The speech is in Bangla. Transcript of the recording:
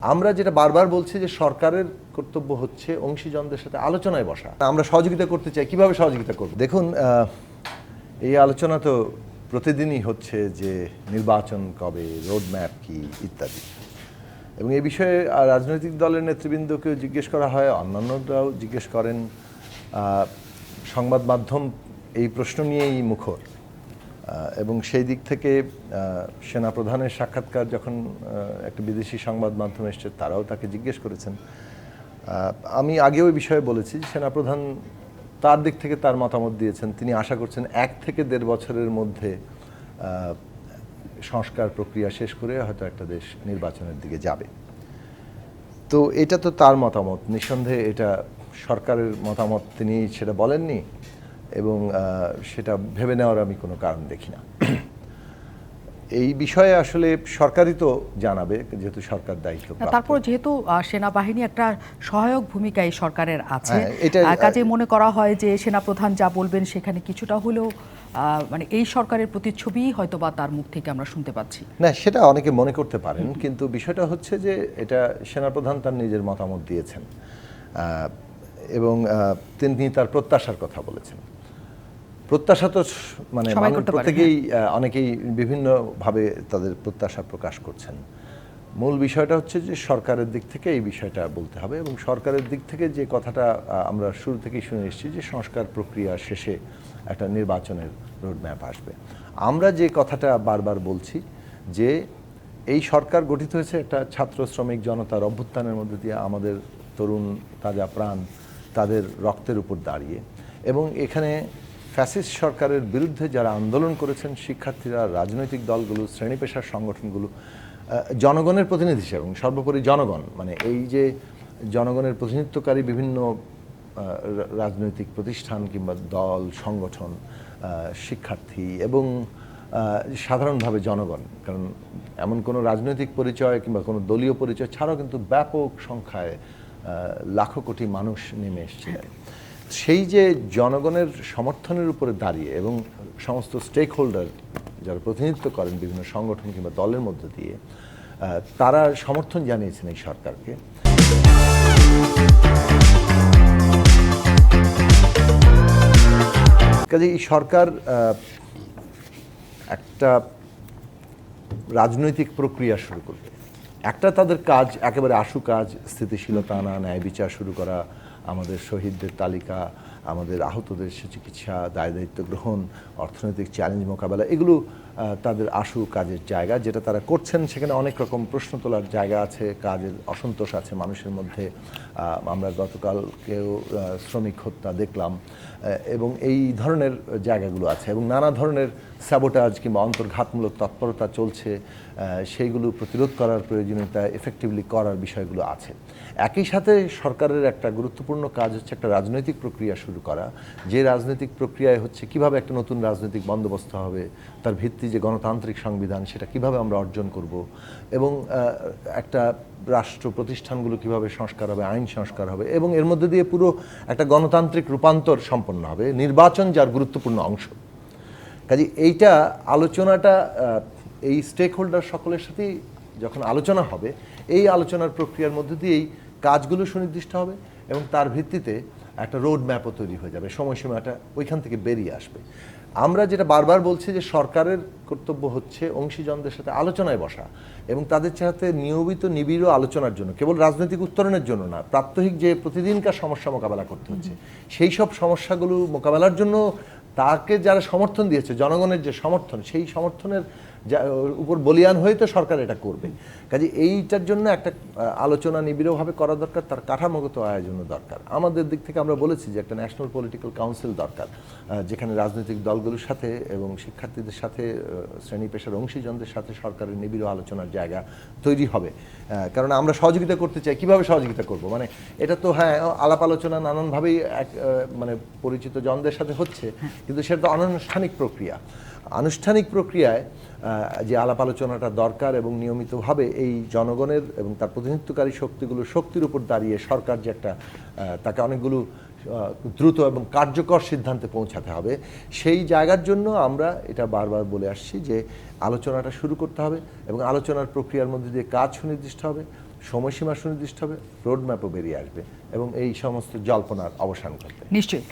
আমরা যেটা বারবার বলছি যে সরকারের কর্তব্য হচ্ছে অংশীজনদের সাথে আলোচনায় বসা। আমরা সহযোগিতা করতে চাই, কিভাবে সহযোগিতা করব? দেখুন, এই আলোচনা তো প্রতিদিনই হচ্ছে যে নির্বাচন কবে, রোডম্যাপ কি ইত্যাদি, এবং এই বিষয়ে রাজনৈতিক দলের নেতৃবৃন্দকেও জিজ্ঞেস করা হয়, অন্যান্যরাও জিজ্ঞেস করেন। সংবাদ মাধ্যম এই প্রশ্ন নিয়েই মুখর, এবং সেই দিক থেকে সেনাপ্রধানের সাক্ষাৎকার যখন একটা বিদেশি সংবাদ মাধ্যম এসছে, তারাও তাকে জিজ্ঞেস করেছেন। আমি আগেও এই বিষয়ে বলেছি, সেনাপ্রধান তার দিক থেকে তার মতামত দিয়েছেন। তিনি আশা করছেন 1 থেকে 1.5 বছরের মধ্যে সংস্কার প্রক্রিয়া শেষ করে হয়তো একটা দেশ নির্বাচনের দিকে যাবে। তো এটা তো তার মতামত, নিঃসন্দেহে এটা সরকারের মতামত, তিনি সেটা বলেননি এবং সেটা ভেবে নেওয়ার আমি কোনো কারণ দেখি না। এই বিষয়ে আসলে সরকারই তো জানাবে, যেহেতু সরকার দায়িত্ব। তারপর যেহেতু সেনাবাহিনী একটা সহায়ক ভূমিকা এই সরকারের আছে, এটা কাজে মনে করা হয় যে সেনাপ্রধান যা বলবেন সেখানে কিছুটা হলেও মানে এই সরকারের প্রতিচ্ছবি হয়তো বা তার মুখ থেকে আমরা শুনতে পাচ্ছি। না, সেটা অনেকে মনে করতে পারেন, কিন্তু বিষয়টা হচ্ছে যে এটা সেনাপ্রধান তার নিজের মতামত দিয়েছেন এবং তিনি তার প্রত্যাশার কথা বলেছেন। প্রত্যাশা তো মানে প্রত্যেকেই, অনেকেই বিভিন্নভাবে তাদের প্রত্যাশা প্রকাশ করছেন। মূল বিষয়টা হচ্ছে যে সরকারের দিক থেকে এই বিষয়টা বলতে হবে, এবং সরকারের দিক থেকে যে কথাটা আমরা শুরু থেকেই শুনে এসেছি যে সংস্কার প্রক্রিয়া শেষে একটা নির্বাচনের রোডম্যাপ আসবে। আমরা যে কথাটা বারবার বলছি যে এই সরকার গঠিত হয়েছে একটা ছাত্র শ্রমিক জনতার অভ্যুত্থানের মধ্যে দিয়ে, আমাদের তরুণ তাজা প্রাণ তাদের রক্তের উপর দাঁড়িয়ে, এবং এখানে ফ্যাসিস্ট সরকারের বিরুদ্ধে যারা আন্দোলন করেছেন, শিক্ষার্থীরা, রাজনৈতিক দলগুলো, শ্রেণী পেশার সংগঠনগুলো, জনগণের প্রতিনিধি হিসেবে, এবং সর্বোপরি জনগণ, মানে এই যে জনগণের প্রতিনিধিত্বকারী বিভিন্ন রাজনৈতিক প্রতিষ্ঠান কিংবা দল, সংগঠন, শিক্ষার্থী এবং সাধারণভাবে জনগণ, কারণ এমন কোনো রাজনৈতিক পরিচয় কিংবা কোনো দলীয় পরিচয় ছাড়াও কিন্তু ব্যাপক সংখ্যায় লাখো কোটি মানুষ নেমে এসেছিলেন। সেই যে জনগণের সমর্থনের উপরে দাঁড়িয়ে, এবং সমস্ত স্টেক হোল্ডার যারা প্রতিনিধিত্ব করেন বিভিন্ন সংগঠন কিংবা দলের মধ্য দিয়ে, তারা সমর্থন জানিয়েছেন এই সরকারকে। কাজে এই সরকার একটা রাজনৈতিক প্রক্রিয়া শুরু করবে। একটা তাদের কাজ, একেবারে আশু কাজ, স্থিতিশীলতা আনা, ন্যায় বিচার শুরু করা, আমাদের শহীদদের তালিকা, আমাদের আহতদের চিকিৎসা, দায় দায়িত্ব গ্রহণ, অর্থনৈতিক চ্যালেঞ্জ মোকাবেলা, এগুলো তাদের আশু কাজের জায়গা, যেটা তারা করছেন। সেখানে অনেক রকম প্রশ্ন তোলার জায়গা আছে, কাজের অসন্তোষ আছে মানুষের মধ্যে। আমরা গতকালকেও শ্রমিক হত্যা দেখলাম, এবং এই ধরনের জায়গাগুলো আছে, এবং নানা ধরনের স্যাবোটাজ কিংবা অন্তর্ঘাতমূলক তৎপরতা চলছে, সেইগুলো প্রতিরোধ করার প্রয়োজনীয়তা এফেক্টিভলি করার বিষয়গুলো আছে। একই সাথে সরকারের একটা গুরুত্বপূর্ণ কাজ হচ্ছে একটা রাজনৈতিক প্রক্রিয়া শুরু করা, যে রাজনৈতিক প্রক্রিয়ায় হচ্ছে কিভাবে একটা নতুন রাজনৈতিক বন্দোবস্ত হবে, তার ভিত্তি যে গণতান্ত্রিক সংবিধান, সেটা কিভাবে আমরা অর্জন করব, এবং একটা রাষ্ট্র প্রতিষ্ঠানগুলো কিভাবে সংস্কার হবে, আইন সংস্কার হবে, এবং এর মধ্যে দিয়ে পুরো একটা গণতান্ত্রিক রূপান্তর সম্পন্ন হবে, নির্বাচন যার গুরুত্বপূর্ণ অংশ। কাজে এইটা আলোচনাটা এই স্টেক হোল্ডার সকলের সাথেই যখন আলোচনা হবে, এই আলোচনার প্রক্রিয়ার মধ্যে দিয়েই কাজগুলো সুনির্দিষ্ট হবে, এবং তার ভিত্তিতে একটা রোড ম্যাপও তৈরি হয়ে যাবে, সময়সীমাটা ওইখান থেকে বেরিয়ে আসবে। আমরা যেটা বারবার বলছি যে সরকারের কর্তব্য হচ্ছে অংশীজনদের সাথে আলোচনায় বসা, এবং তাদের সাথে নিয়মিত নিবিড় আলোচনার জন্য, কেবল রাজনৈতিক উত্তরণের জন্য না, প্রাত্যহিক যে প্রতিদিনকার সমস্যা মোকাবেলা করতে হচ্ছে, সেই সব সমস্যাগুলো মোকাবেলার জন্য তাকে যারা সমর্থন দিয়েছে, জনগণের যে সমর্থন, সেই সমর্থনের উপর বলিয়ান হয়ে তো সরকার এটা করবে। কাজে এইটার জন্য একটা আলোচনা নিবিড়ভাবে করা দরকার, তার কাঠামোগত আয়োজনও দরকার। আমাদের দিক থেকে আমরা বলেছি যে একটা ন্যাশনাল পলিটিক্যাল কাউন্সিল দরকার, যেখানে রাজনৈতিক দলগুলোর সাথে এবং শিক্ষার্থীদের সাথে, শ্রেণী পেশার অংশীজনদের সাথে সরকারের নিবিড় আলোচনার জায়গা তৈরি হবে। কারণ আমরা সহযোগিতা করতে চাই, কিভাবে সহযোগিতা করব, মানে এটা তো হ্যাঁ আলাপ আলোচনা নানানভাবেই মানে পরিচিত জনদের সাথে হচ্ছে, কিন্তু সেটা তো অনানুষ্ঠানিক প্রক্রিয়া। আনুষ্ঠানিক প্রক্রিয়ায় যে আলাপ আলোচনাটা দরকার, এবং নিয়মিতভাবে এই জনগণের এবং তার প্রতিনিধিত্বকারী শক্তির উপর দাঁড়িয়ে সরকার যে একটা, তাকে অনেকগুলো দ্রুত এবং কার্যকর সিদ্ধান্তে পৌঁছাতে হবে, সেই জায়গার জন্য আমরা এটা বারবার বলে আসছি যে আলোচনাটা শুরু করতে হবে, এবং আলোচনার প্রক্রিয়ার মধ্যে দিয়ে কাজ সুনির্দিষ্ট হবে, সময়সীমা সুনির্দিষ্ট হবে, রোড ম্যাপও বেরিয়ে আসবে এবং এই সমস্ত জল্পনার অবসান ঘটবে। নিশ্চয়ই।